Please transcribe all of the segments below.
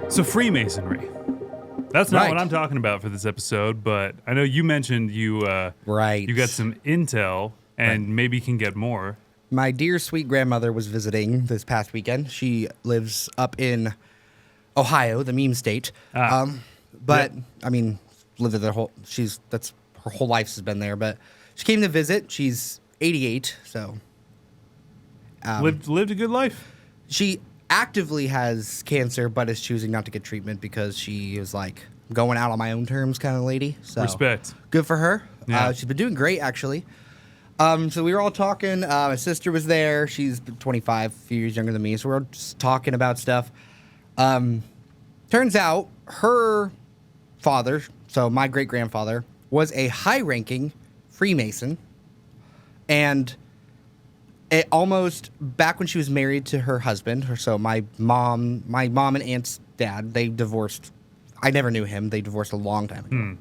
So Freemasonry. That's not what I'm talking about for this episode, but I know you mentioned you got some intel and maybe can get more. My dear sweet grandmother was visiting this past weekend. She lives up in Ohio, the meme state. But I mean, lived there that's her whole life has been there. But she came to visit. She's 88, so lived a good life. She actively has cancer, but is choosing not to get treatment because she is like going out on my own terms kind of lady. So respect. Good for her. Yeah. She's been doing great, actually. So we were all talking. My sister was there. She's 25, a few years younger than me. So we were just talking about stuff. Turns out her father, so my great-grandfather, was a high-ranking Freemason. And it almost, back when she was married to her husband, so my mom and aunt's dad, they divorced. I never knew him. They divorced a long time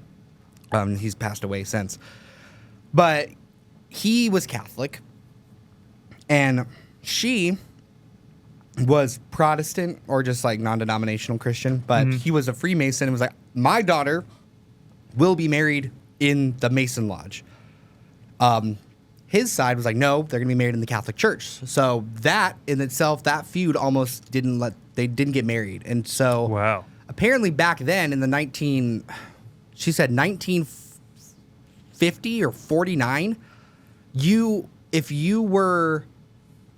ago. He's passed away since. But he was Catholic, and she was Protestant or just like non-denominational Christian, but he was a Freemason and was like, my daughter will be married in the Mason Lodge. His side was like, no, they're going to be married in the Catholic Church. So that in itself, that feud almost they didn't get married. And so apparently back then in the 1950 or 49, if you were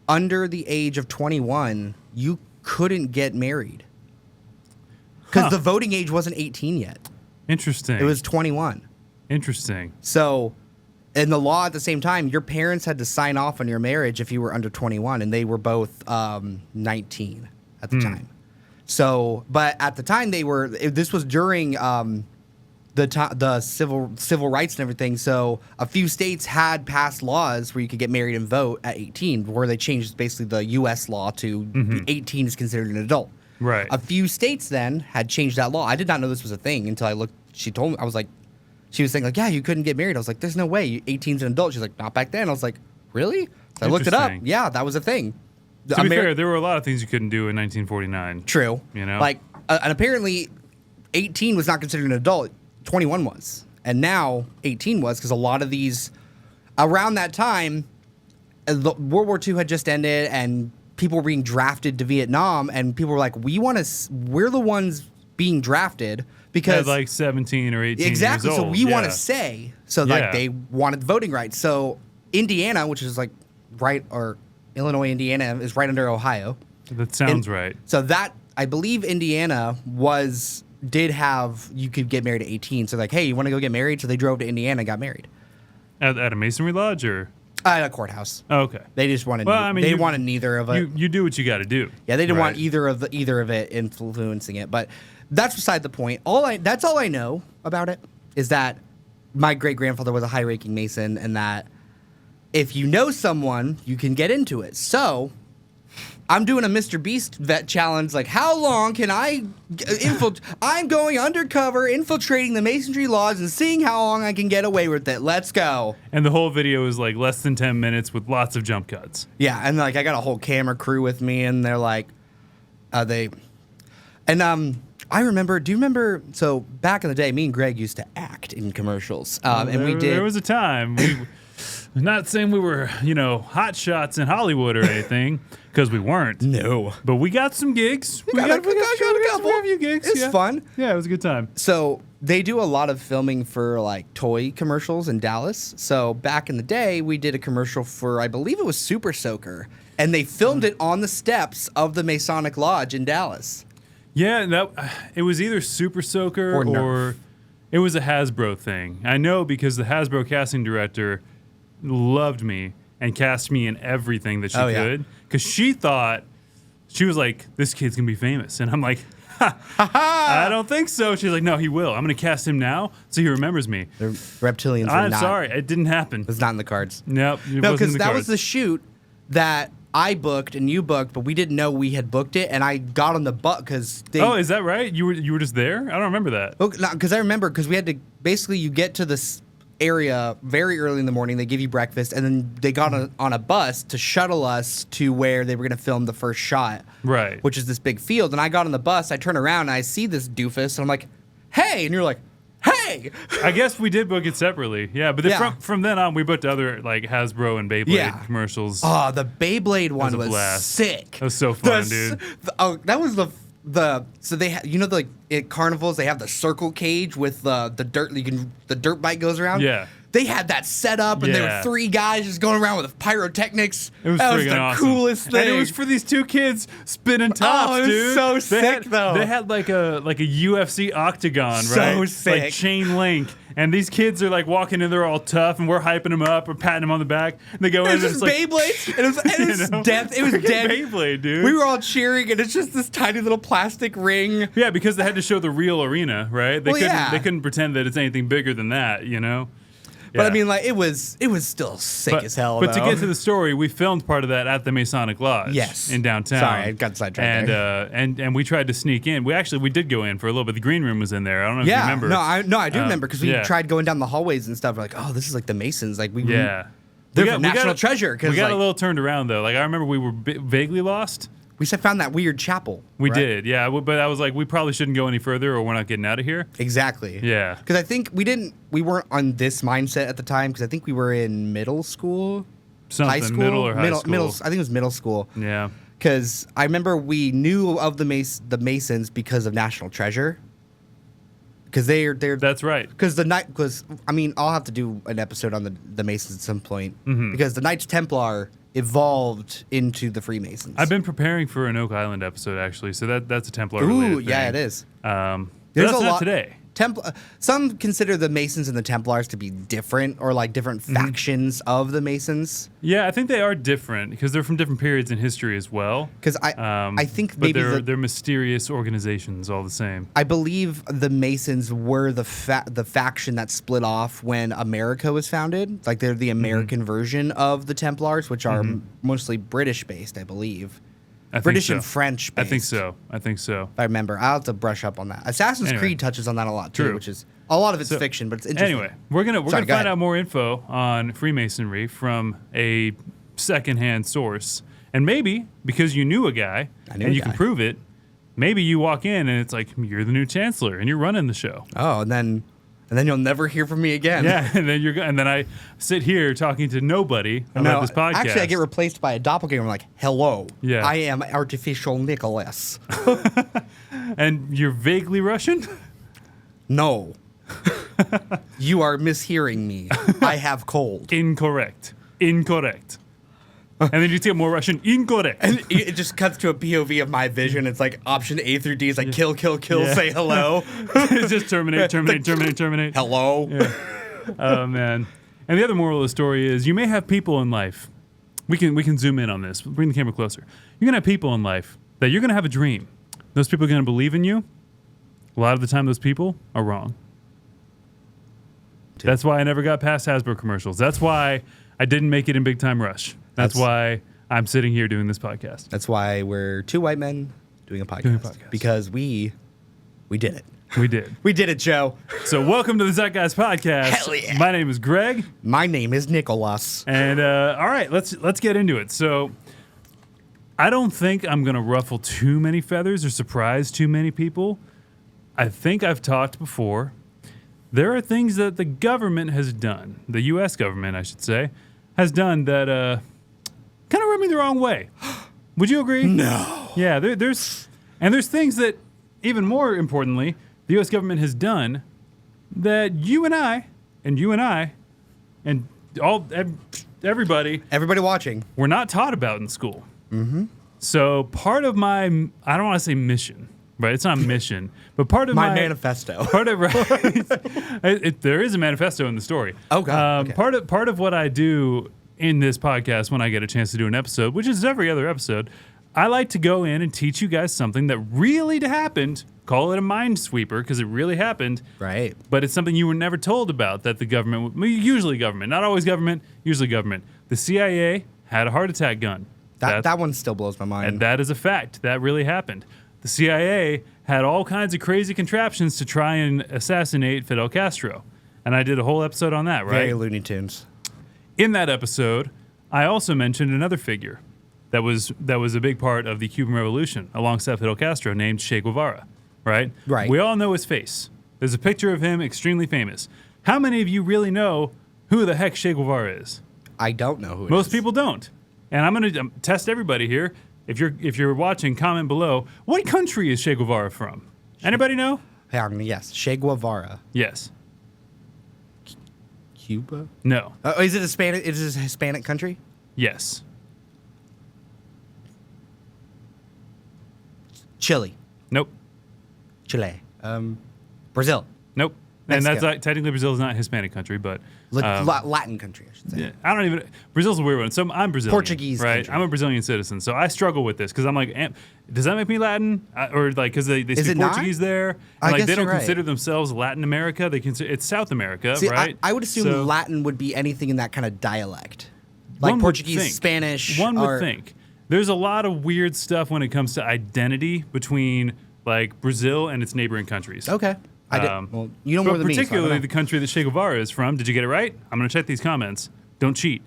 under the age of 21, you couldn't get married. Because the voting age wasn't 18 yet. Interesting. It was 21. Interesting. So, in the law at the same time, your parents had to sign off on your marriage if you were under 21, and they were both 19 at the time. So, but at the time this was during the civil rights and everything. So a few states had passed laws where you could get married and vote at 18, where they changed basically the U.S. law to 18 is considered an adult. Right. A few states then had changed that law. I did not know this was a thing until I looked. She told me, I was like, she was saying like, yeah, you couldn't get married. I was like, there's no way. 18's an adult. She's like, not back then. I was like, really? So I looked it up. Yeah, that was a thing. To be fair, there were a lot of things you couldn't do in 1949. True. You know? Like, and apparently 18 was not considered an adult. 21 was. And now 18 was, because a lot of these, around that time, World War II had just ended and people were being drafted to Vietnam, and people were like, we're the ones being drafted because like 17 or 18 exactly, years old. So we want to say, like they wanted voting rights. So Indiana, which is like Illinois, Indiana is right under Ohio. That sounds right. So that, I believe Indiana did have, you could get married at 18. So like, hey, you want to go get married? So they drove to Indiana and got married. At a masonry lodge or? At a courthouse. Oh, okay. They just wanted, they wanted neither of it. You do what you got to do. Yeah, they didn't want either of it influencing it. But that's beside the point. That's all I know about it is that my great-grandfather was a high-ranking Mason, and that if you know someone, you can get into it. So I'm doing a Mr. Beast vet challenge. Like, how long can I I'm going undercover, infiltrating the Masonry Lodge and seeing how long I can get away with it. Let's go. And the whole video is like less than 10 minutes with lots of jump cuts. Yeah, and like I got a whole camera crew with me, and they're like, I remember. Do you remember? So back in the day, me and Greg used to act in commercials, and we did. There was a time. Not saying we were, hot shots in Hollywood or anything, because we weren't. No. But we got some gigs. We got a few gigs. It's fun. Yeah, it was a good time. So they do a lot of filming for like toy commercials in Dallas. So back in the day, we did a commercial for, I believe it was Super Soaker, and they filmed it on the steps of the Masonic Lodge in Dallas. Yeah, it was either Super Soaker or it was a Hasbro thing. I know because the Hasbro casting director loved me and cast me in everything that she could, because she was like, this kid's gonna be famous, and I'm like, I don't think so. She's like, no, he will. I'm gonna cast him now so he remembers me. The reptilians. I'm sorry, it didn't happen. It's not in the cards. Nope. No, because that was the shoot that I booked and you booked, but we didn't know we had booked it, and I got on the bus because they. Oh, is that right? You were just there? I don't remember that. Because I remember because we had to basically you get to this area very early in the morning. They give you breakfast, and then they got on a bus to shuttle us to where they were going to film the first shot, Right. which is this big field. And I got on the bus. I turn around and I see this doofus, and I'm like, "Hey!" And you're like, "Hey!" I guess we did book it separately. Yeah, but then Yeah. from then on, we booked other like Hasbro and Beyblade Yeah. commercials. Oh, the Beyblade one a was blast. sick. That was so fun, dude. That was the so they like at carnivals they have the circle cage with the dirt the dirt bike goes around. Yeah. They had that set up, and there Yeah. were 3 guys just going around with pyrotechnics. It was that was friggin' the awesome. coolest thing. And it was for these 2 kids spinning tops, it was dude. so They sick, had, though. They had like a UFC octagon, So right? sick. Like chain link. And these kids are like walking in, they're all tough, and we're hyping them up or patting them on the back. And they go in, and There's it's just like Beyblades, and it was you know? death. It was Friggin' dead. Beyblade, dude. We were all cheering, and it's just this tiny little plastic ring. Yeah, because they had to show the real arena, right? They Well, couldn't. yeah. They couldn't pretend that it's anything bigger than that, you know. But I Yeah. mean, like it was still sick as hell. But to though. get to the story, we filmed part of that at the Masonic Lodge. Yes. In downtown. Sorry, I got sidetracked and, there. and we tried to sneak in. We did go in for a little bit. The green room was in there. I don't know if you remember. I do remember because we yeah. tried going down the hallways and stuff. We're like, oh, this is like the Masons. Like we Yeah. they're We from got National a- Treasure. We Because got a like, little turned around though. Like I remember we were vaguely lost. we found that weird chapel. We right? did, yeah. But I was like, we probably shouldn't go any further, or we're not getting out of here. Exactly. Yeah. Because I think we weren't on this mindset at the time because I think we were in middle school, Something high school, middle or high school. I think it was middle school. Yeah. Because I remember we knew of the Masons because of National Treasure. Because they're That's right. because I mean I'll have to do an episode on the Masons at some point because the Knights Templar evolved into the Freemasons. I've been preparing for an Oak Island episode actually, so that's a Templar. Ooh, related yeah, thing. it is. There's that's not today. Some consider the Masons and the Templars to be different or like different factions of the Masons. Yeah, I think they are different because they're from different periods in history as well. Because I think but maybe they're mysterious organizations all the same. I believe the Masons were the faction that split off when America was founded. Like they're the American version of the Templars, which are mostly British based, I believe. I think British so. and French I based. think so. If I remember. I'll have to brush up on that. Assassin's Anyway. Creed touches on that a lot too, True. which is a lot of it's So, fiction, but it's interesting. Anyway, we're gonna Sorry, find go ahead. out more info on Freemasonry from a secondhand source, and maybe because you knew a guy I knew and a you can guy. prove it, maybe you walk in and it's like you're the new chancellor and you're running the show. Oh, and then you'll never hear from me again. Yeah, and then I sit here talking to nobody about this podcast. Actually, I get replaced by a doppelganger. I'm like, hello. Yeah. I am artificial Nicholas. and you're vaguely Russian. No. You are mishearing me. I have cold. Incorrect. And then you take more Russian. Incorrect. And it just cuts to a POV of my vision. It's like option A through D is like kill, Yeah. say hello. It's just terminate. Hello. Oh man. And the other moral of the story is you may have people in life. We can zoom in on this. Bring the camera closer. You're gonna have people in life that you're gonna have a dream. Those people are gonna believe in you. A lot of the time, those people are wrong. That's why I never got past Hasbro commercials. That's why I didn't make it in Big Time Rush. That's why I'm sitting here doing this podcast. That's why we're 2 white men doing a podcast. Because we did it. We did. We did it, Joe. So welcome to the Zeitgeist Podcast. Hell yeah. My name is Greg. My name is Nicholas. And all right, let's get into it. So I don't think I'm gonna ruffle too many feathers or surprise too many people. I think I've talked before. There are things that the government has done, the U.S. government, I should say, has done that kind of rub me the wrong way. Would you agree? No. Yeah, there's things that, even more importantly, the U.S. government has done that you and I, and everybody Everybody watching. were not taught about in school. Mm-hmm. So part of my, I don't want to say mission, right? It's not a mission, but part of My my manifesto. Part of there is a manifesto in the story. Oh, God. Okay. Part of what I do in this podcast when I get a chance to do an episode, which is every other episode, I like to go in and teach you guys something that really happened. Call it a mind sweeper because it really happened. Right. But it's something you were never told about that the government, usually government, not always government, usually government. The CIA had a heart attack gun. That one still blows my mind. And that is a fact. That really happened. The CIA had all kinds of crazy contraptions to try and assassinate Fidel Castro. And I did a whole episode on that, right? Very Looney Tunes. In that episode, I also mentioned another figure that was a big part of the Cuban Revolution alongside Fidel Castro named Che Guevara, right? Right. We all know his face. There's a picture of him, extremely famous. How many of you really know who the heck Che Guevara is? I don't know who it is. Most people don't. And I'm going to test everybody here. If you're watching, comment below. What country is Che Guevara from? Anybody know? Yes. Che Guevara. Yes. Cuba? No. Is it a Hispanic country? Yes. Chile. Nope. Chile. Brazil. Nope. Mexico. And that's technically Brazil is not a Hispanic country, but Latin country, I should say. yeah, I don't even. Brazil's a weird one. So I'm Brazilian. Portuguese right? country. I'm a Brazilian citizen, so I struggle with this because I'm like, does that make me Latin? Or like because they Is speak it not? Portuguese there, and I like guess they don't you're right. consider themselves Latin America. They consider it's South America, See, right? I would assume So Latin would be anything in that kind of dialect. Like one would Portuguese, think. Spanish. One would or- think. There's a lot of weird stuff when it comes to identity between like Brazil and its neighboring countries. Okay. Well, you know but more than me. So I don't particularly know. the country that Che Guevara is from. Did you get it right? I'm going to check these comments. Don't cheat.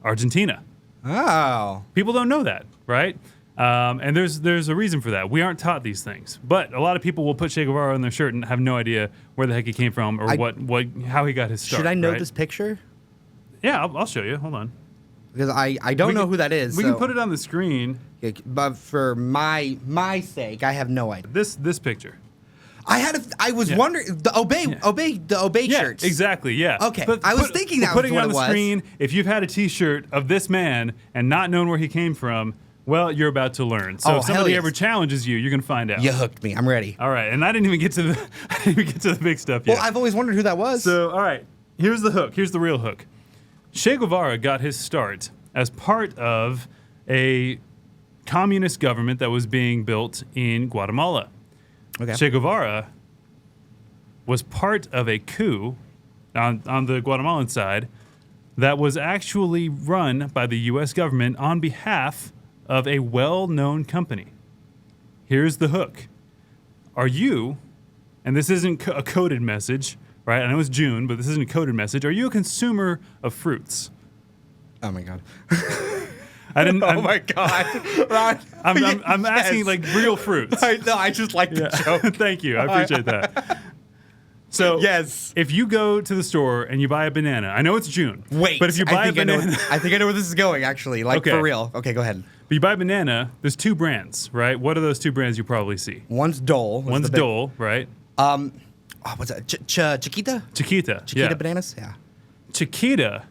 Argentina. Oh. People don't know that, right? And there's a reason for that. We aren't taught these things. But a lot of people will put Che Guevara on their shirt and have no idea where the heck he came from or how he got his start. Should I know right? this picture? Yeah, I'll show you. Hold on. Because I don't know who that is. We can put it on the screen. But for my sake, I have no idea. This picture. I was wondering the obey Yeah, shirts. exactly. Yeah. Okay, I was thinking that was putting what it on it the was. screen. If you've had a T-shirt of this man and not known where he came from, well, you're about to learn. So Oh, if hell somebody yes. ever challenges you, you're gonna find out. You hooked me. I'm ready. All right, and I didn't even get to the big stuff yet. Well, I've always wondered who that was. So, all right, here's the hook. Here's the real hook. Che Guevara got his start as part of a communist government that was being built in Guatemala. Okay. Che Guevara was part of a coup on the Guatemalan side that was actually run by the U.S. government on behalf of a well-known company. Here's the hook. Are you, and this isn't a coded message, right? I know it's June, but this isn't a coded message. Are you a consumer of fruits? Oh my god. I didn't. Oh my god. Ron. I'm asking Yes. like real fruits. I just like the joke. Thank you. I appreciate that. So Yes. if you go to the store and you buy a banana, I know it's June. Wait. But if you buy a banana, I think I know where this is going. Actually, like Okay. for real. Okay, go ahead. if you buy a banana, there's two brands, right? What are those two brands you probably see? One's Dole. One's Dole, right? Oh, what's that? Chiquita. Chiquita. Chiquita yeah. bananas. Yeah. Chiquita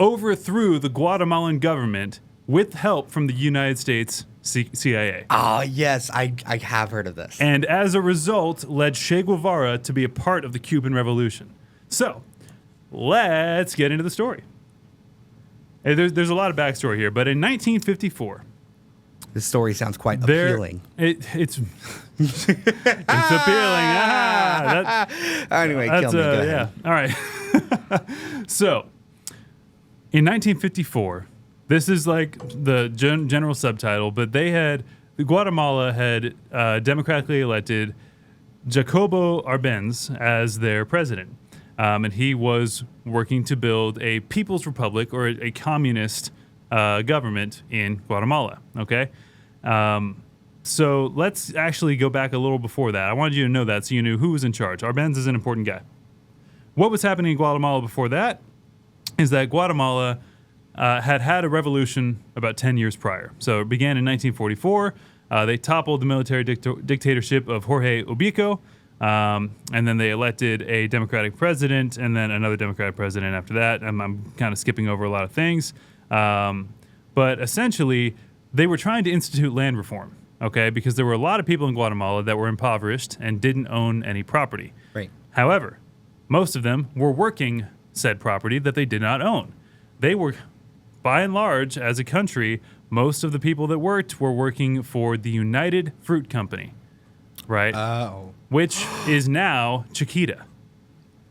overthrew the Guatemalan government with help from the United States CIA. Oh yes, I have heard of this. And as a result, led Che Guevara to be a part of the Cuban Revolution. So, let's get into the story. Hey, there's a lot of backstory here, but in 1954, This story sounds quite there- appealing. It's appealing. Ah, Anyway, that's kill me. Go ahead. yeah. All right. So, in 1954, this is like the general subtitle, but Guatemala had democratically elected Jacobo Arbenz as their president. And he was working to build a people's republic or a communist government in Guatemala. Okay. So let's actually go back a little before that. I wanted you to know that so you knew who was in charge. Arbenz is an important guy. What was happening in Guatemala before that is that Guatemala had a revolution about 10 years prior. So it began in 1944. They toppled the military dictatorship of Jorge Ubico, and then they elected a democratic president and then another democratic president after that. I'm kind of skipping over a lot of things. But essentially, they were trying to institute land reform, okay, because there were a lot of people in Guatemala that were impoverished and didn't own any property. Right. However, most of them were working said property that they did not own. They were, by and large, as a country, most of the people that worked were working for the United Fruit Company, right? Oh. Which is now Chiquita.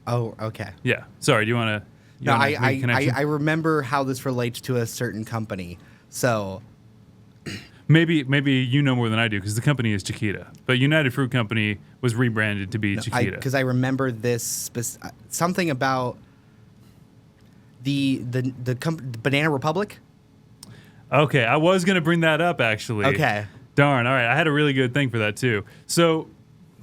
Oh, okay. Yeah. Sorry, do you want to... No, I remember how this relates to a certain company. So Maybe you know more than I do because the company is Chiquita, but United Fruit Company was rebranded to be Chiquita. Because I remember this something about the Banana Republic. Okay, I was gonna bring that up actually. Okay. Darn. All right, I had a really good thing for that too. So,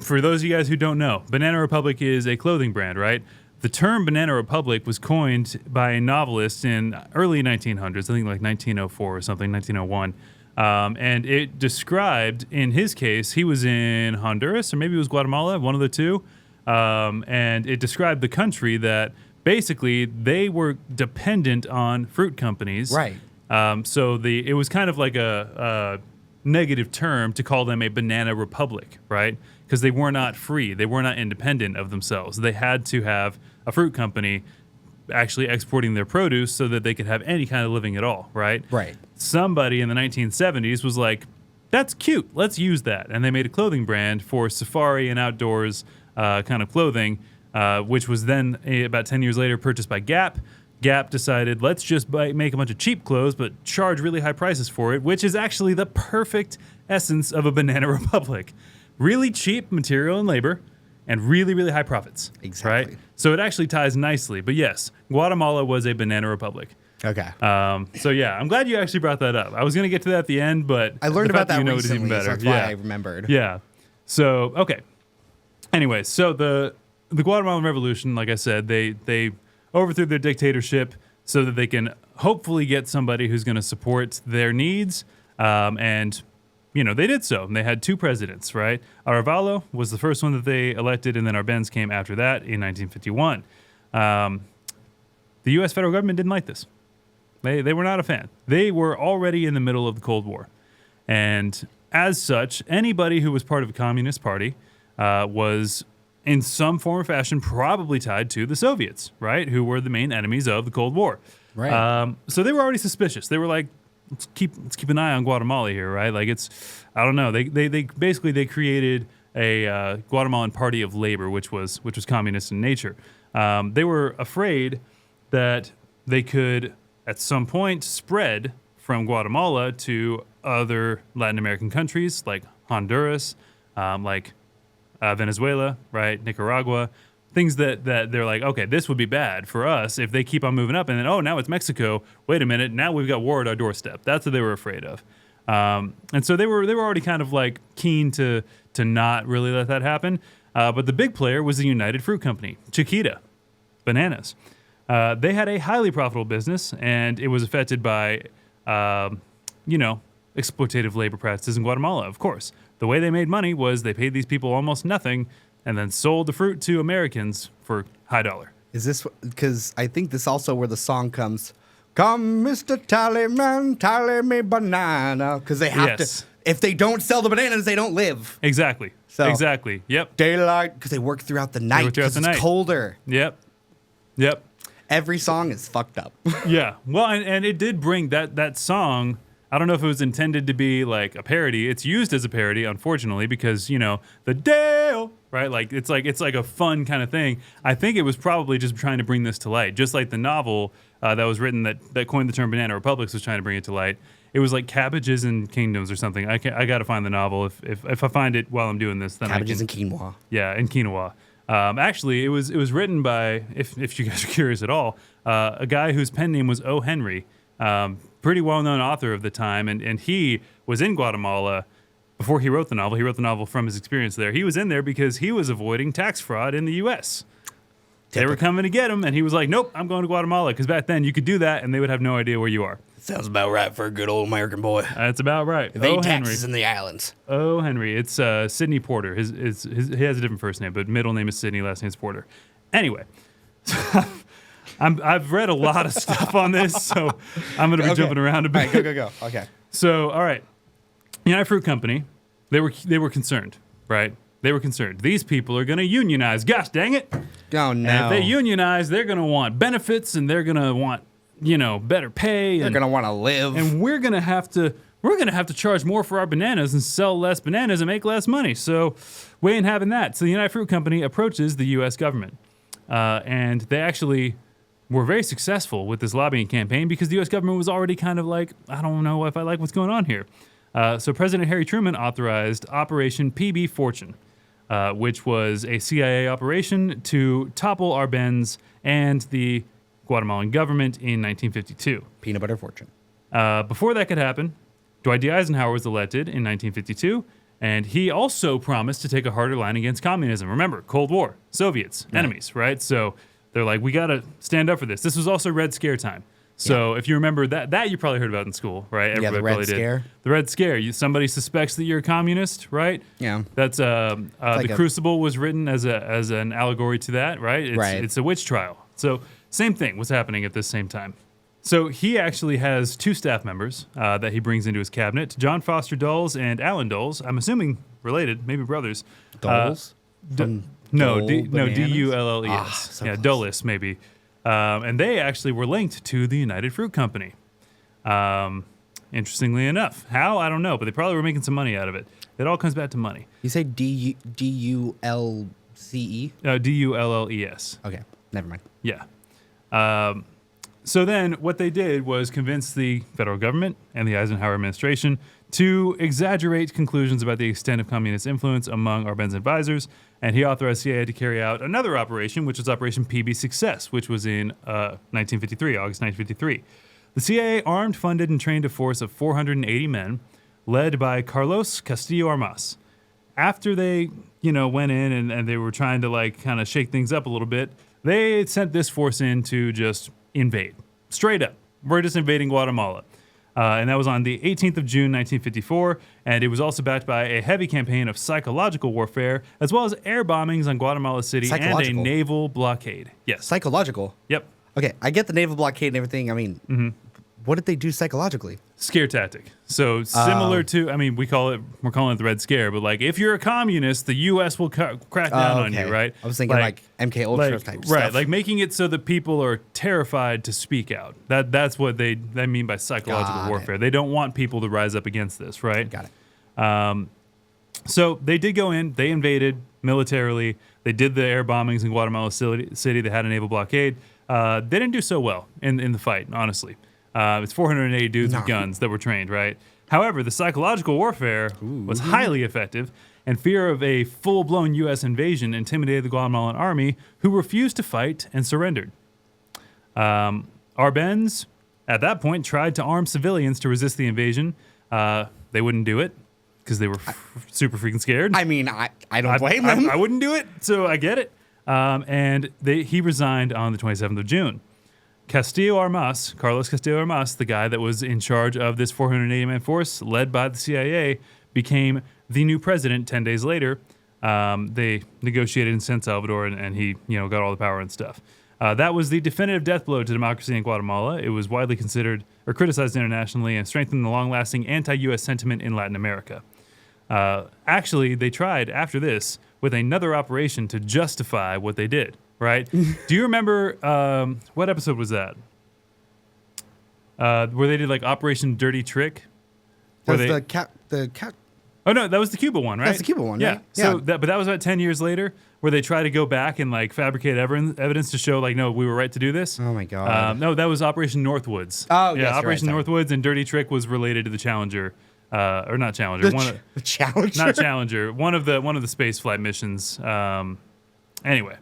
for those of you guys who don't know, Banana Republic is a clothing brand, right? The term Banana Republic was coined by a novelist in early 1900s, I think like 1904 or something, 1901. And it described, in his case, he was in Honduras or maybe it was Guatemala, one of the two. And it described the country that basically they were dependent on fruit companies. Right. So it was kind of like a negative term to call them a banana republic, right? Because they were not free. They were not independent of themselves. They had to have a fruit company actually exporting their produce so that they could have any kind of living at all, right? Right. Somebody in the 1970s was like, that's cute. Let's use that. And they made a clothing brand for safari and outdoors kind of clothing, which was then about 10 years later purchased by Gap. Gap decided, let's just make a bunch of cheap clothes, but charge really high prices for it, which is actually the perfect essence of a Banana Republic. Really cheap material and labor, and really, really high profits. Exactly. Right? So it actually ties nicely. But yes, Guatemala was a Banana Republic. Okay. So yeah, I'm glad you actually brought that up. I was going to get to that at the end, but I learned about that you know recently, it is even better. so that's why I remembered. Yeah. So, okay. Anyway, so the Guatemalan Revolution, like I said, they overthrew their dictatorship so that they can hopefully get somebody who's going to support their needs. And, you know, they did so. And they had two presidents, right? Arevalo was the first one that they elected, and then Arbenz came after that in 1951. The U.S. federal government didn't like this. They were not a fan. They were already in the middle of the Cold War. And as such, anybody who was part of a communist party was in some form or fashion probably tied to the Soviets, right? Who were the main enemies of the Cold War. Right. So they were already suspicious. They were like, let's keep an eye on Guatemala here, right? Like I don't know. They basically they created a Guatemalan Party of Labor, which was communist in nature. They were afraid that they could at some point spread from Guatemala to other Latin American countries like Honduras, like Venezuela, right? Nicaragua, things that they're like, okay, this would be bad for us if they keep on moving up. And then, oh, now it's Mexico. Wait a minute, now we've got war at our doorstep. That's what they were afraid of. And so they were already kind of like keen to not really let that happen. But the big player was the United Fruit Company, Chiquita, bananas. They had a highly profitable business, and it was affected by, exploitative labor practices in Guatemala, of course. The way they made money was they paid these people almost nothing and then sold the fruit to Americans for high dollar. Is this because I think this also where the song comes, "Come, Mr. Tallyman, tally me banana," because they have to. If they don't sell the bananas, they don't live. Exactly. So, exactly. Yep. Daylight, because they work throughout the night because it's colder. Yep. Every song is fucked up. Yeah. Well, and it did bring that song. I don't know if it was intended to be like a parody. It's used as a parody, unfortunately, because, you know, the Dale, right? Like it's like a fun kind of thing. I think it was probably just trying to bring this to light, just like the novel that was written that coined the term Banana Republics was trying to bring it to light. It was like Cabbages and Kingdoms or something. I got to find the novel. If I find it while I'm doing this, then Cabbages and Quinoa. Yeah, and Quinoa. Actually, it was written by, if you guys are curious at all, a guy whose pen name was O. Henry. Pretty well-known author of the time, and he was in Guatemala before he wrote the novel. He wrote the novel from his experience there. He was in there because he was avoiding tax fraud in the U.S. They were coming to get him, and he was like, nope, I'm going to Guatemala, because back then you could do that, and they would have no idea where you are. Sounds about right for a good old American boy. That's about right. Evade taxes in the islands. Oh, Henry. It's Sidney Porter. He has a different first name, but middle name is Sidney, last name is Porter. Anyway. I've read a lot of stuff on this, so I'm going to be jumping around a bit. All right, go. Okay. So, all right. United Fruit Company, they were concerned, right? They were concerned. These people are going to unionize. Gosh dang it. Oh, no. And if they unionize, they're going to want benefits, and they're going to want, better pay. They're going to want to live. And we're going to have to charge more for our bananas and sell less bananas and make less money. So we ain't having that. So the United Fruit Company approaches the U.S. government. And they actually were very successful with this lobbying campaign because the U.S. government was already kind of like, I don't know if I like what's going on here. So President Harry Truman authorized Operation PB Fortune, which was a CIA operation to topple Arbenz and the Guatemalan government in 1952. Peanut butter fortune. Before that could happen, Dwight D. Eisenhower was elected in 1952, and he also promised to take a harder line against communism. Remember, Cold War, Soviets, enemies, right? So they're like, we got to stand up for this. This was also Red Scare time. So if you remember that you probably heard about in school, right? Yeah, the Red Scare. The Red Scare. Somebody suspects that you're a communist, right? Yeah. That's the Crucible was written as an allegory to that, right? It's a witch trial. So same thing was happening at this same time. So he actually has two staff members that he brings into his cabinet, John Foster Dulles and Alan Dulles. I'm assuming related, maybe brothers. Dulles? No, D-U-L-L-E-S. So yeah, close. Dulles maybe. And they actually were linked to the United Fruit Company. Interestingly enough. How? I don't know, but they probably were making some money out of it. It all comes back to money. You say D-U-L-C-E? D-U-L-L-E-S. Okay, never mind. Yeah. So then what they did was convince the federal government and the Eisenhower administration to exaggerate conclusions about the extent of communist influence among Arbenz advisors, and he authorized CIA to carry out another operation, which was Operation PB Success, which was in 1953, August 1953. The CIA armed, funded, and trained a force of 480 men, led by Carlos Castillo Armas. After they, went in and they were trying to kind of shake things up a little bit, they sent this force in to just invade. Straight up. We're just invading Guatemala. And that was on the 18th of June, 1954, and it was also backed by a heavy campaign of psychological warfare, as well as air bombings on Guatemala City and a naval blockade. Yes. Psychological? Yep. Okay, I get the naval blockade and everything. I mean, what did they do psychologically? Scare tactic. So similar to, we're calling it the Red Scare, but if you're a communist, the U.S. will crack down on you, right? I was thinking MK Ultra type stuff. Right, like making it so that people are terrified to speak out. That's what they mean by psychological warfare. They don't want people to rise up against this, right? Got it. So they did go in, they invaded militarily, they did the air bombings in Guatemala City, they had a naval blockade. They didn't do so well in the fight, honestly. It's 480 dudes with guns that were trained, right? However, the psychological warfare was highly effective, and fear of a full-blown U.S. invasion intimidated the Guatemalan army, who refused to fight and surrendered. Arbenz, at that point, tried to arm civilians to resist the invasion. They wouldn't do it because they were super freaking scared. I mean, I don't blame them. I wouldn't do it, so I get it. And he resigned on the 27th of June. Carlos Castillo Armas, the guy that was in charge of this 480-man force led by the CIA, became the new president 10 days later. They negotiated in San Salvador, and he got all the power and stuff. That was the definitive death blow to democracy in Guatemala. It was widely considered or criticized internationally and strengthened the long-lasting anti-U.S. sentiment in Latin America. Actually, they tried after this with another operation to justify what they did. Right? Do you remember what episode was that? Where they did Operation Dirty Trick? The cat. Oh no, that was the Cuba one, right? That's the Cuba one, yeah. Right? So but that was about 10 years later, where they try to go back and fabricate evidence to show no, we were right to do this. Oh my God. No, that was Operation Northwoods. Oh yeah, yes, Operation right, Northwoods and Dirty Trick was related to the Challenger, or not Challenger. The Challenger. Not Challenger. One of the space flight missions. Anyway.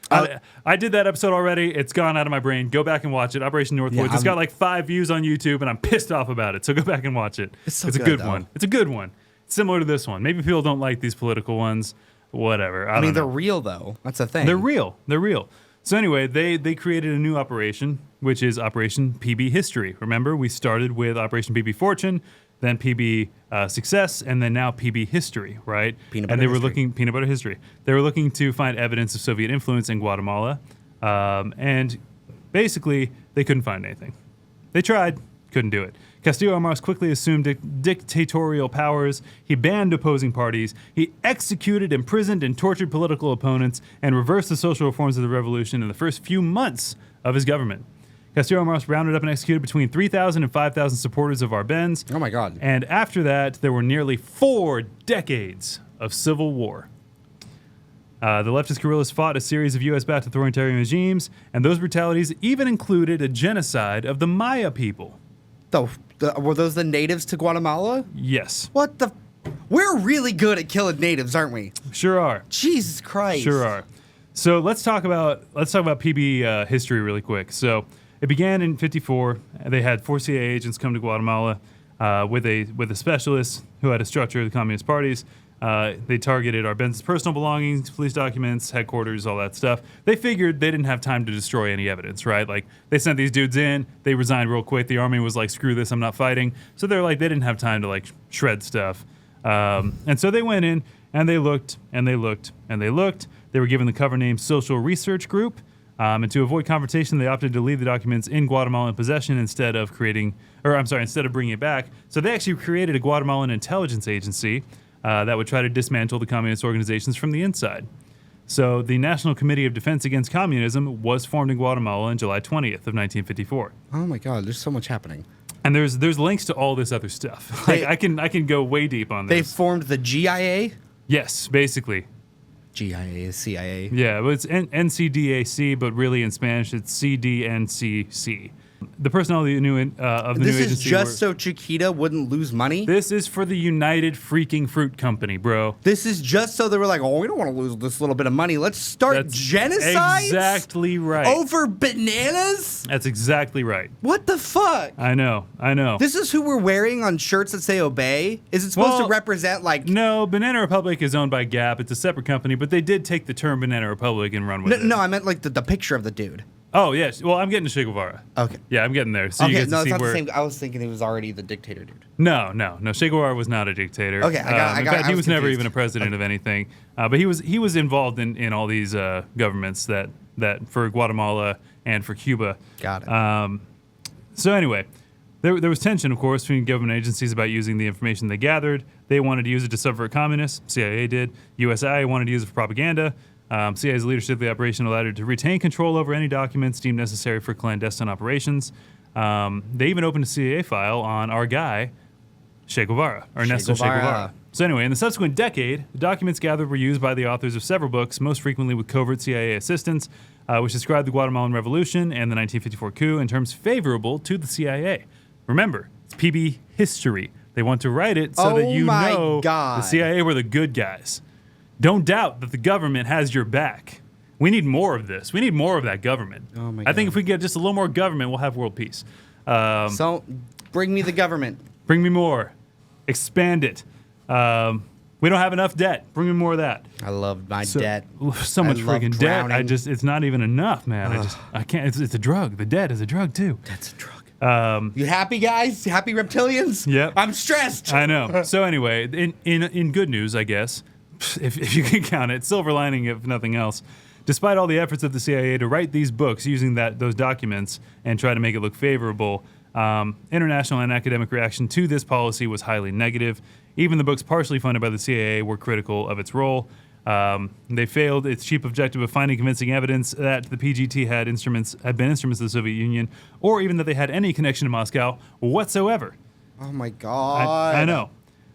I did that episode already. It's gone out of my brain. Go back and watch it. Operation Northwoods. It's got 5 views on YouTube, and I'm pissed off about it. So go back and watch it. It's a good one. It's a good one. It's similar to this one. Maybe people don't like these political ones. Whatever. I mean, they're real though. That's the thing. They're real. So anyway, they created a new operation, which is Operation PB History. Remember, we started with Operation PB Fortune, then PB Success, and then now PB History, right? Peanut butter history. They were looking to find evidence of Soviet influence in Guatemala, and basically they couldn't find anything. They tried, couldn't do it. Castillo Armas quickly assumed dictatorial powers. He banned opposing parties. He executed, imprisoned, and tortured political opponents, and reversed the social reforms of the revolution in the first few months of his government. Castillo Armas rounded up and executed between 3,000 and 5,000 supporters of Arbenz. Oh my God. And after that, there were nearly 4 decades of civil war. The leftist guerrillas fought a series of U.S.-backed authoritarian regimes, and those brutalities even included a genocide of the Maya people. Were those the natives to Guatemala? Yes. What the? We're really good at killing natives, aren't we? Sure are. Jesus Christ. Sure are. So let's talk about PB history really quick. So it began in '54. They had 4 CIA agents come to Guatemala with a specialist who had a structure of the Communist parties. They targeted Arbenz' personal belongings, police documents, headquarters, all that stuff. They figured they didn't have time to destroy any evidence, right? Like, they sent these dudes in, they resigned real quick. The army was like, screw this, I'm not fighting. So they're like, they didn't have time to like shred stuff. And so they went in and they looked and they looked and they looked. They were given the cover name Social Research Group. And to avoid confrontation, they opted to leave the documents in Guatemalan possession instead of bringing it back. So they actually created a Guatemalan intelligence agency that would try to dismantle the communist organizations from the inside. So the National Committee of Defense Against Communism was formed in Guatemala on July 20th of 1954. Oh my God, there's so much happening. And there's links to all this other stuff. I can go way deep on this. They formed the GIA? Yes, basically. GIA is CIA. Yeah, but it's NCDAC, but really in Spanish it's CDNCC. The personnel of the new agency. This is just so Chiquita wouldn't lose money? This is for the United Freaking Fruit Company, bro. This is just so they were like, oh, we don't want to lose this little bit of money. Let's start genocide? Exactly right. Over bananas? That's exactly right. What the fuck? I know. This is who we're wearing on shirts that say obey? Is it supposed to represent like... No, Banana Republic is owned by Gap. It's a separate company, but they did take the term Banana Republic and run with it. No, I meant like the picture of the dude. Oh, yes. Well, I'm getting to Che Guevara. Okay. Yeah, I'm getting there. So okay, you get no, to it's see not where... the same. I was thinking he was already the dictator dude. No. Che Guevara was not a dictator. Okay, in fact, he was never even a president of anything. But he was involved in all these governments that for Guatemala and for Cuba. Got it. So anyway, there was tension, of course, between government agencies about using the information they gathered. They wanted to use it to subvert communists. CIA did. USI wanted to use it for propaganda. CIA's leadership of the operation allowed it to retain control over any documents deemed necessary for clandestine operations. They even opened a CIA file on our guy, Che Guevara, or Ernesto Che Guevara. So anyway, in the subsequent decade, the documents gathered were used by the authors of several books, most frequently with covert CIA assistance, which described the Guatemalan Revolution and the 1954 coup in terms favorable to the CIA. Remember, it's PB history. They want to write it so that you know the CIA were the good guys. Don't doubt that the government has your back. We need more of this. We need more of that government. Oh my God. I think if we get just a little more government, we'll have world peace. So, bring me the government. Bring me more. Expand it. We don't have enough debt. Bring me more of that. I love my debt. So much freaking debt. It's not even enough, man. I can't. It's a drug. The debt is a drug too. That's a drug. You happy, guys? Happy reptilians? Yep. I'm stressed. I know. So anyway, in good news, I guess, if you can count it, silver lining if nothing else. Despite all the efforts of the CIA to write these books using those documents and try to make it look favorable, international and academic reaction to this policy was highly negative. Even the books partially funded by the CIA were critical of its role. They failed its chief objective of finding convincing evidence that the PGT had been instruments of the Soviet Union, or even that they had any connection to Moscow whatsoever. Oh my God. I know.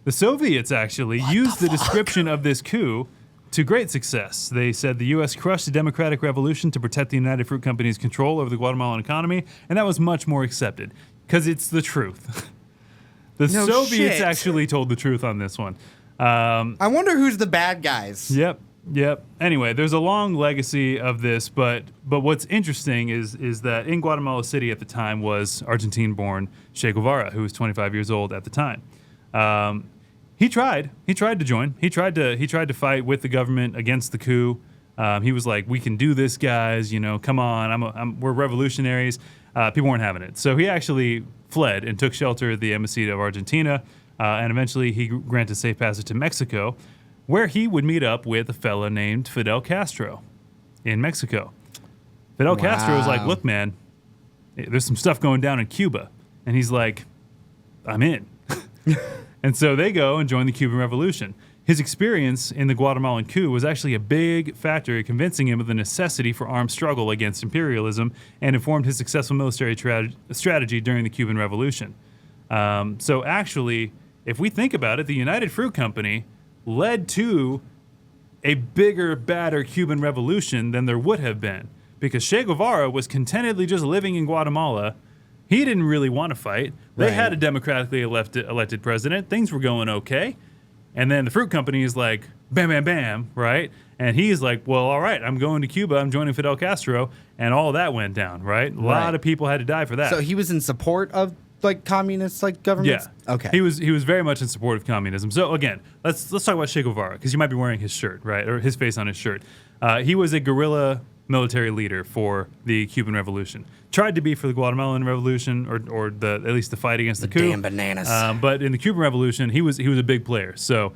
The Soviets actually used the description of this coup to great success. They said the U.S. crushed the democratic revolution to protect the United Fruit Company's control over the Guatemalan economy, and that was much more accepted because it's the truth. The Soviets actually told the truth on this one. I wonder who's the bad guys. Yep. Anyway, there's a long legacy of this, but what's interesting is that in Guatemala City at the time was Argentine-born Che Guevara, who was 25 years old at the time. He tried to join. He tried to fight with the government against the coup. He was like, "We can do this, guys. You know, come on. We're revolutionaries." People weren't having it, so he actually fled and took shelter at the embassy of Argentina. And eventually, he granted safe passage to Mexico, where he would meet up with a fella named Fidel Castro in Mexico. Fidel Castro was like, "Look, man, there's some stuff going down in Cuba," and he's like, "I'm in." And so they go and join the Cuban Revolution. His experience in the Guatemalan coup was actually a big factor in convincing him of the necessity for armed struggle against imperialism and informed his successful military strategy during the Cuban Revolution. So actually, if we think about it, the United Fruit Company led to a bigger, badder Cuban revolution than there would have been, because Che Guevara was contentedly just living in Guatemala. He didn't really want to fight. They Right. had a democratically elected president. Things were going okay. And then the fruit company is like, bam, bam, bam, right? And he's like, well, all right, I'm going to Cuba. I'm joining Fidel Castro. And all that went down, right? A lot of people had to die for that. So he was in support of like communist like governments? Yeah. Okay. He was very much in support of communism. So again, let's talk about Che Guevara, because you might be wearing his shirt, right? Or his face on his shirt. He was a guerrilla military leader for the Cuban Revolution. Tried to be for the Guatemalan Revolution, or at least the fight against the coup. Damn bananas. But in the Cuban Revolution, he was a big player. So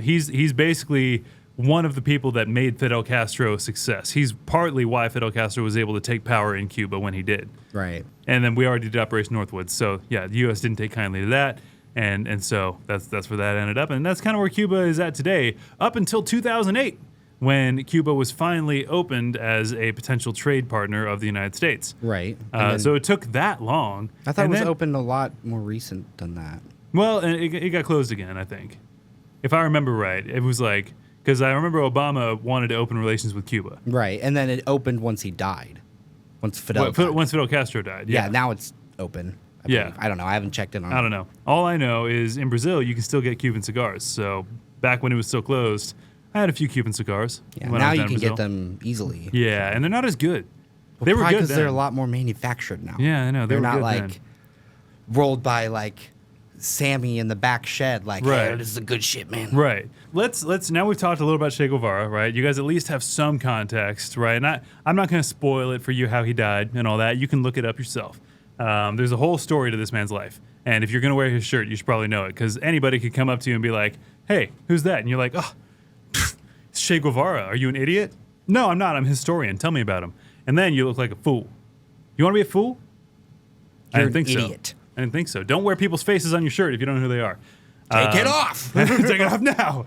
he's basically one of the people that made Fidel Castro a success. He's partly why Fidel Castro was able to take power in Cuba when he did. Right. And then we already did Operation Northwoods. So yeah, the U.S. didn't take kindly to that. And so that's where that ended up. And that's kind of where Cuba is at today, up until 2008, when Cuba was finally opened as a potential trade partner of the United States. Right. So it took that long. I thought it And was then- opened a lot more recent than that. Well, and it got closed again, I think. If I remember right, it was like, because I remember Obama wanted to open relations with Cuba. Right. And then it opened once he died. Once Fidel died. Once Fidel Castro died. Yeah, now it's open. I Yeah. believe. I don't know. I haven't checked in on I don't know. All I know is in Brazil, you can still get Cuban cigars. So back when it was still closed, I had a few Cuban cigars. Yeah, when I now was you down in can get Brazil. them easily. Yeah, and they're not as good. Well, they were probably good because they're a then. lot more manufactured now. Yeah, I know. They They're were not good like then. rolled by like Sammy in the back shed. Like, Right. hey, this is the good shit, man. Right. Let's now we've talked a little about Che Guevara, right? You guys at least have some context, right? And I'm not going to spoil it for you how he died and all that. You can look it up yourself. There's a whole story to this man's life. And if you're going to wear his shirt, you should probably know it, because anybody could come up to you and be like, hey, who's that? And you're like, oh, it's Che Guevara. Are you an idiot? No, I'm not. I'm a historian. Tell me about him. And then you look like a fool. You want to be a fool? I You're didn't think an idiot. so. I didn't think so. Don't wear people's faces on your shirt if you don't know who they are. Take it off. Take it off now.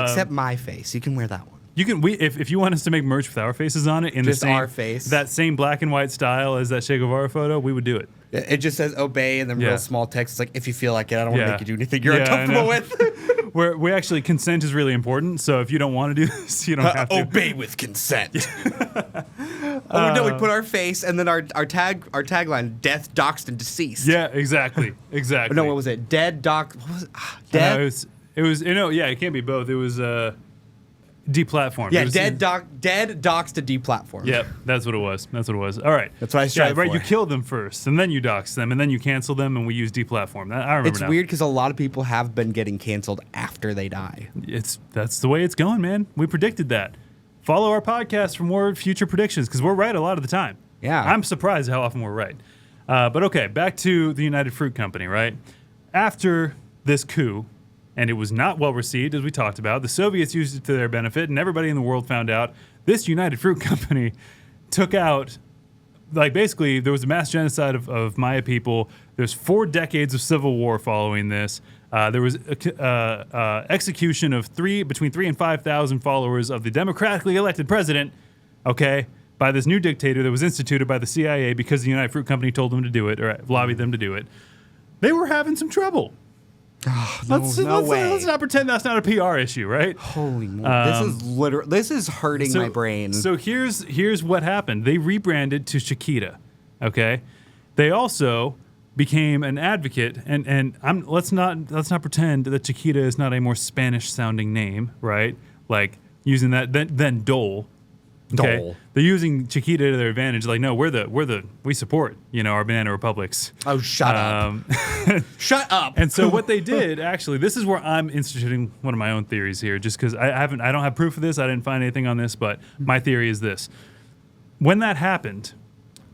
Except my face. You can wear that one. You can if you want us to make merch with our faces on it in Just the same our face. that same black and white style as that Che Guevara photo, we would do it. It just says obey and then Yeah. real small text. It's like, if you feel like it, I don't want to Yeah. make you do anything you're Yeah, I uncomfortable know. with. We actually consent is really important. So if you don't want to do this, you don't have to. Obey with consent. Oh no, we put our face and then our tagline: death, doxed, and deceased. Yeah, exactly, exactly. No, what was it? Dead, doxed. What was it? No, Dead. it was yeah, it can't be both. It was deplatformed. Yeah, It was, dead, doxed, to deplatform. Yep, that's what it was. That's what it was. All right. That's what I strive right. for. You killed them first, and then you doxed them, and then you canceled them, and we used deplatform. I remember It's now. weird because a lot of people have been getting canceled after they die. That's the way it's going, man. We predicted that. Follow our podcast for more future predictions, because we're right a lot of the time. Yeah. I'm surprised how often we're right. But okay, back to the United Fruit Company, right? After this coup, and it was not well received, as we talked about, the Soviets used it to their benefit, and everybody in the world found out this United Fruit Company took out, like, basically, there was a mass genocide of Maya people. There's 4 decades of civil war following this. There was execution of between 3,000 and 5,000 followers of the democratically elected president, okay, by this new dictator that was instituted by the CIA because the United Fruit Company told them to do it, or lobbied them to do it. They were having some trouble. Let's not pretend that's not a PR issue, right? Holy moly! This is hurting my brain. So here's what happened. They rebranded to Chiquita. Okay, they also became an advocate, and let's not pretend that Chiquita is not a more Spanish sounding name, right? Like using that then Dole. Okay, Dole. they're using Chiquita to their advantage. Like, no, we support our banana republics. Oh, shut up! Shut up! And so what they did, actually, this is where I'm instituting one of my own theories here, just because I don't have proof of this. I didn't find anything on this, but my theory is this: when that happened,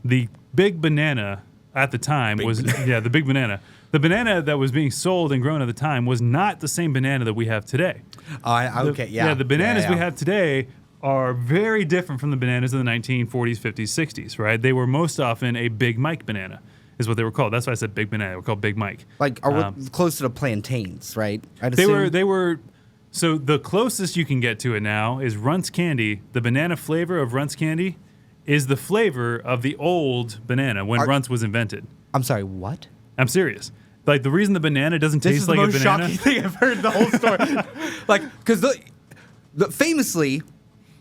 the big banana at the time the big banana. The banana that was being sold and grown at the time was not the same banana that we have today. The bananas we have today are very different from the bananas in the 1940s, 50s, 60s, right? They were most often a Big Mike banana, is what they were called. That's why I said Big Banana. They were called Big Mike. Like, are we close to the plantains, right? They were. So the closest you can get to it now is Runts Candy. The banana flavor of Runts Candy is the flavor of the old banana when Runts was invented. I'm sorry, what? I'm serious. Like, the reason the banana doesn't This taste is like the a most banana. shocking thing I've heard in the whole story. Like, because famously,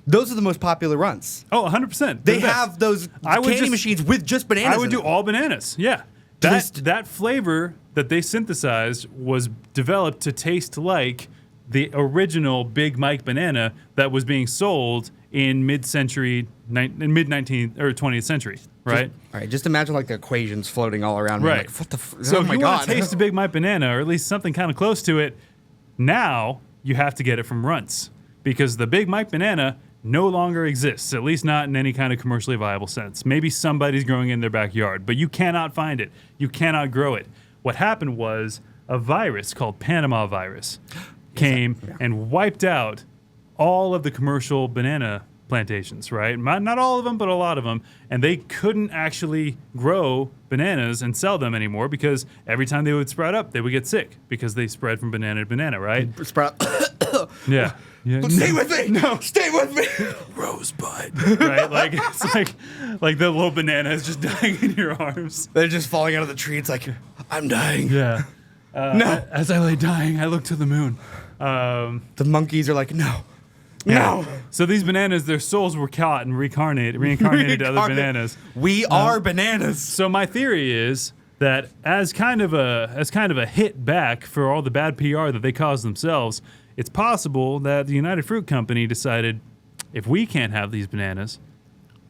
those are the most popular runs. Oh, 100%. They have those candy machines with just bananas. I would do them. all bananas. Yeah. That flavor that they synthesized was developed to taste like the original Big Mike banana that was being sold in mid-19th or 20th century, right? All right, just imagine like the equations floating all around me. Right. Like, what the So oh if my you God. want to taste a Big Mike banana, or at least something kind of close to it, now you have to get it from Runts. Because the Big Mike banana no longer exists, at least not in any kind of commercially viable sense. Maybe somebody's growing it in their backyard, but you cannot find it. You cannot grow it. What happened was a virus called Panama virus came and wiped out all of the commercial banana plantations, right? Not all of them, but a lot of them. And they couldn't actually grow bananas and sell them anymore because every time they would sprout up, they would get sick because they spread from banana to banana, right? Sprout. Yeah. Stay with me. No, stay with me. Rosebud. Right? Like it's like the little banana is just dying in your arms. They're just falling out of the tree. It's like, I'm dying. Yeah. No. As I lay dying, I look to the moon. The monkeys are like, no. Yeah. No. So these bananas, their souls were caught and reincarnated to other bananas. We are bananas. So my theory is that as kind of a hit back for all the bad PR that they caused themselves, it's possible that the United Fruit Company decided, if we can't have these bananas,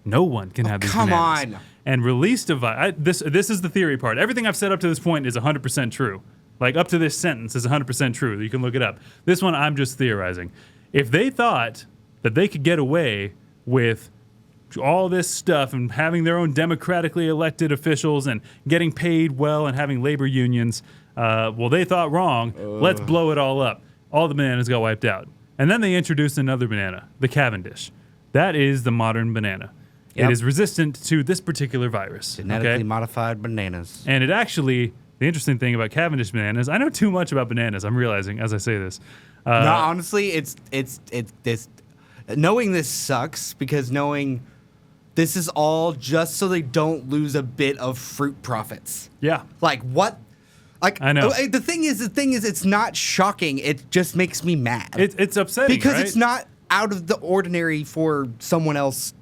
no one can have these come bananas. on. And released a this is the theory part. Everything I've said up to this point is 100% true. Like up to this sentence is 100% true. You can look it up. This one I'm just theorizing. If they thought that they could get away with all this stuff and having their own democratically elected officials and getting paid well and having labor unions, well, they thought wrong. Let's blow it all up. All the bananas got wiped out. And then they introduced another banana, the Cavendish. That is the modern banana. Yep. It is resistant to this particular virus. Genetically modified bananas. And it actually, the interesting thing about Cavendish bananas, I know too much about bananas, I'm realizing as I say this. No, honestly, it's this. Knowing this sucks because knowing this is all just so they don't lose a bit of fruit profits. Yeah. Like what? Like I know. The thing is, it's not shocking. It just makes me mad. It's upsetting, because right? it's not out of the ordinary for someone else.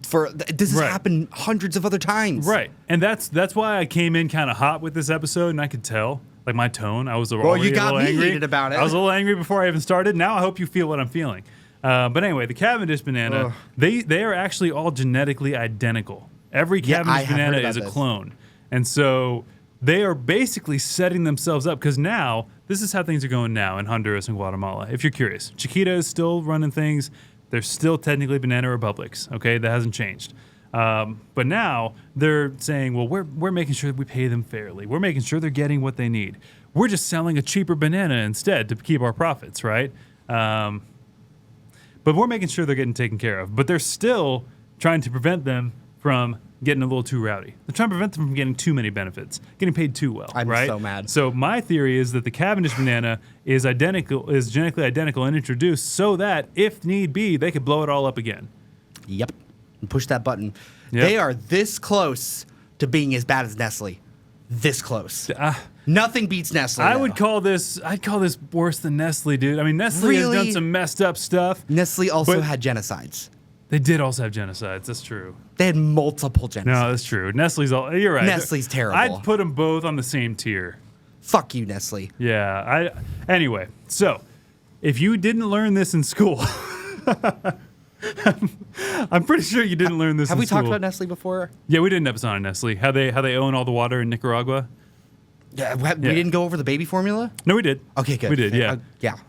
This has happened hundreds of other times. Right, and that's why I came in kind of hot with this episode, and I could tell. Like my tone, I was you already got a little me angry. heated about it. I was a little angry before I even started. Now I hope you feel what I'm feeling. But anyway, the Cavendish banana, they are actually all genetically identical. Every Cavendish banana is a clone. And so they are basically setting themselves up because now, this is how things are going now in Honduras and Guatemala. If you're curious, Chiquita is still running things. They're still technically banana republics, okay? That hasn't changed. But now they're saying, well, we're making sure that we pay them fairly. We're making sure they're getting what they need. We're just selling a cheaper banana instead to keep our profits, right? But we're making sure they're getting taken care of. But they're still trying to prevent them from getting a little too rowdy. They're trying to prevent them from getting too many benefits, getting paid too well, I'm right? so mad. So my theory is that the Cavendish banana is genetically identical and introduced so that, if need be, they could blow it all up again. Yep. And push that button. Yep. They are this close to being as bad as Nestle. This close. Nothing beats Nestle. I'd call this worse than Nestle, dude. I mean, Nestle has done some messed up stuff. Nestle also had genocides. They did also have genocides. That's true. They had multiple genocides. No, that's true. Nestle's all. You're right. Nestle's terrible. I'd put them both on the same tier. Fuck you, Nestle. Yeah. Anyway, so if you didn't learn this in school, I'm pretty sure you didn't learn this. Have in we school. talked about Nestle before? Yeah, we did an episode on Nestle. How they own all the water in Nicaragua. Yeah, we didn't go over the baby formula. No, we did. Okay, good. We did. Yeah.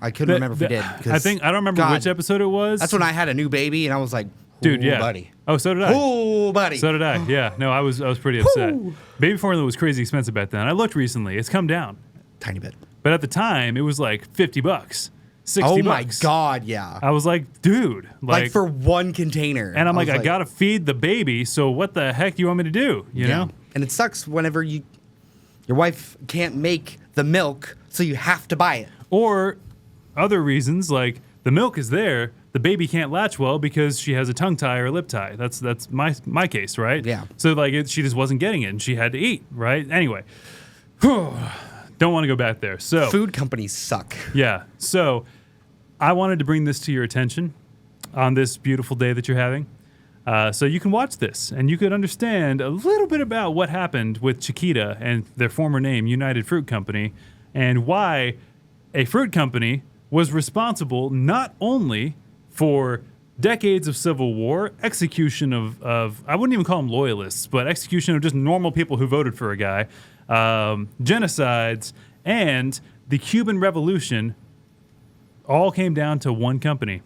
I couldn't remember if we did. I don't remember which episode it was. That's when I had a new baby, and I was like, dude, yeah, buddy. Oh, so did I. Oh, buddy. So did I. Yeah. No, I was pretty upset. Baby formula was crazy expensive back then. I looked recently. It's come down. Tiny bit. But at the time, it was like $50, $60. Oh my God, yeah. I was like, dude, like for one container. And I'm like, I gotta feed the baby. So what the heck do you want me to do? You know? And it sucks whenever your wife can't make the milk, so you have to buy it. Or other reasons, like the milk is there, the baby can't latch well because she has a tongue tie or a lip tie. That's my case, right? Yeah. So like she just wasn't getting it, and she had to eat, right? Anyway, don't want to go back there. So food companies suck. Yeah. So I wanted to bring this to your attention on this beautiful day that you're having. So you can watch this and you could understand a little bit about what happened with Chiquita and their former name, United Fruit Company, and why a fruit company was responsible not only for decades of civil war, execution of I wouldn't even call them loyalists, but execution of just normal people who voted for a guy, genocides, and the Cuban Revolution all came down to one company,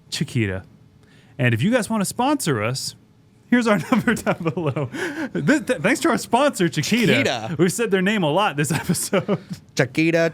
Chiquita. And if you guys want to sponsor us, here's our number down below. Thanks to our sponsor, Chiquita. We've said their name a lot this episode. Chiquita.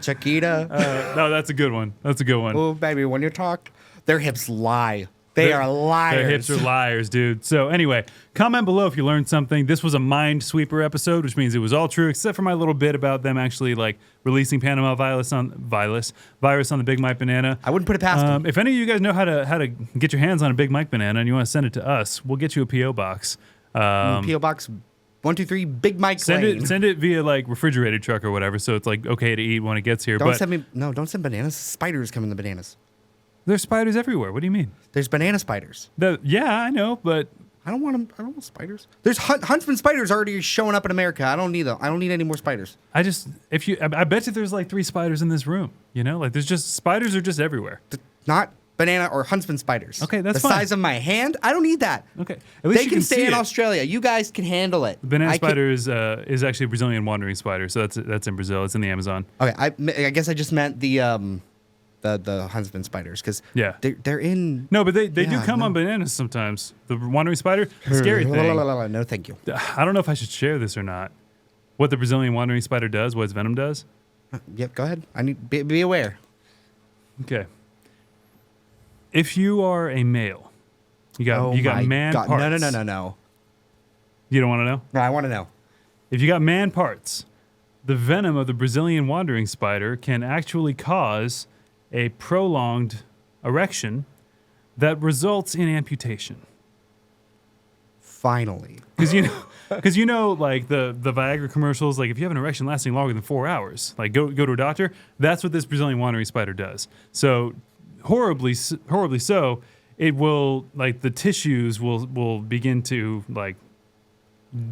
No, that's a good one. That's a good one. Oh, baby, when you talk, their hips lie. They are liars. Their hips are liars, dude. So anyway, comment below if you learned something. This was a mind sweeper episode, which means it was all true, except for my little bit about them actually like releasing Panama virus on the Big Mike banana. I wouldn't put it past them. If any of you guys know how to get your hands on a Big Mike banana and you want to send it to us, we'll get you a PO box. PO box 123 Big Mike Lane. Send it via like refrigerated truck or whatever, so it's like okay to eat when it gets here. Don't send bananas. Spiders come in the bananas. There's spiders everywhere. What do you mean? There's banana spiders. Yeah, I know, but I don't want them. I don't want spiders. There's huntsman spiders already showing up in America. I don't need them. I don't need any more spiders. I bet you there's like 3 spiders in this room. You know, like there's just spiders are just everywhere. Not banana or huntsman spiders. Okay, that's the fine. size of my hand. I don't need that. Okay, at least they you can stay see in it. Australia. You guys can handle it. The banana spider is actually a Brazilian wandering spider, so that's in Brazil. It's in the Amazon. Okay, I guess I just meant the huntsman spiders because they're in. No, but they do come on bananas sometimes. The wandering spider, scary thing. No, thank you. I don't know if I should share this or not. What the Brazilian wandering spider does, what its venom does. Yep, go ahead. I need be aware. Okay. If you are a male, you got man God. parts. No. You don't want to know? No, I want to know. If you got man parts, the venom of the Brazilian wandering spider can actually cause a prolonged erection that results in amputation. Finally. Because you know, like the Viagra commercials, like if you have an erection lasting longer than 4 hours, like go to a doctor. That's what this Brazilian wandering spider does. So horribly so, it will like the tissues will begin to like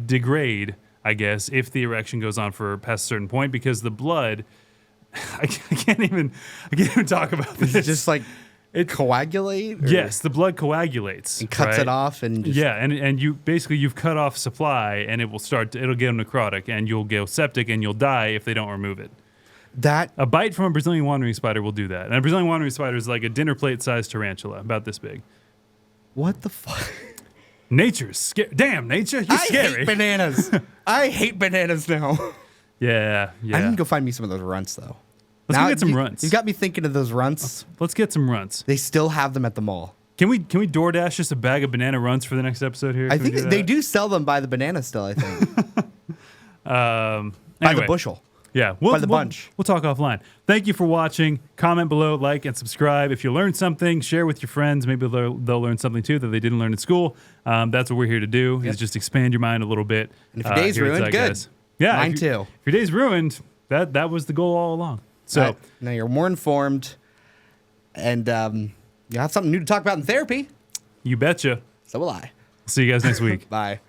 degrade, I guess, if the erection goes on for past a certain point, because the blood. I can't even talk about this. Is it just like it coagulate? Yes, the blood coagulates. It cuts it off and just... Yeah, and you've cut off supply, and it'll get necrotic, and you'll go septic, and you'll die if they don't remove it. A bite from a Brazilian wandering spider will do that. And a Brazilian wandering spider is like a dinner plate sized tarantula, about this big. What the fuck? Nature's scary. Damn, nature, you're scary. I hate bananas. I hate bananas now. Yeah. I need to go find me some of those runts, though. Let's go get some runts. You got me thinking of those runts. Let's get some runts. They still have them at the mall. Can we DoorDash just a bag of banana runts for the next episode here? I think they do sell them by the banana still, I think. Anyway. By the bushel. Yeah. By the bunch. We'll talk offline. Thank you for watching. Comment below, like, and subscribe. If you learned something, share with your friends. Maybe they'll learn something, too, that they didn't learn in school. That's what we're here to do, is just expand your mind a little bit. And if your day's ruined, good. Yeah. Mine, too. If your day's ruined, that was the goal all along. So now you're more informed, and you have something new to talk about in therapy. You betcha. So will I. See you guys next week. Bye.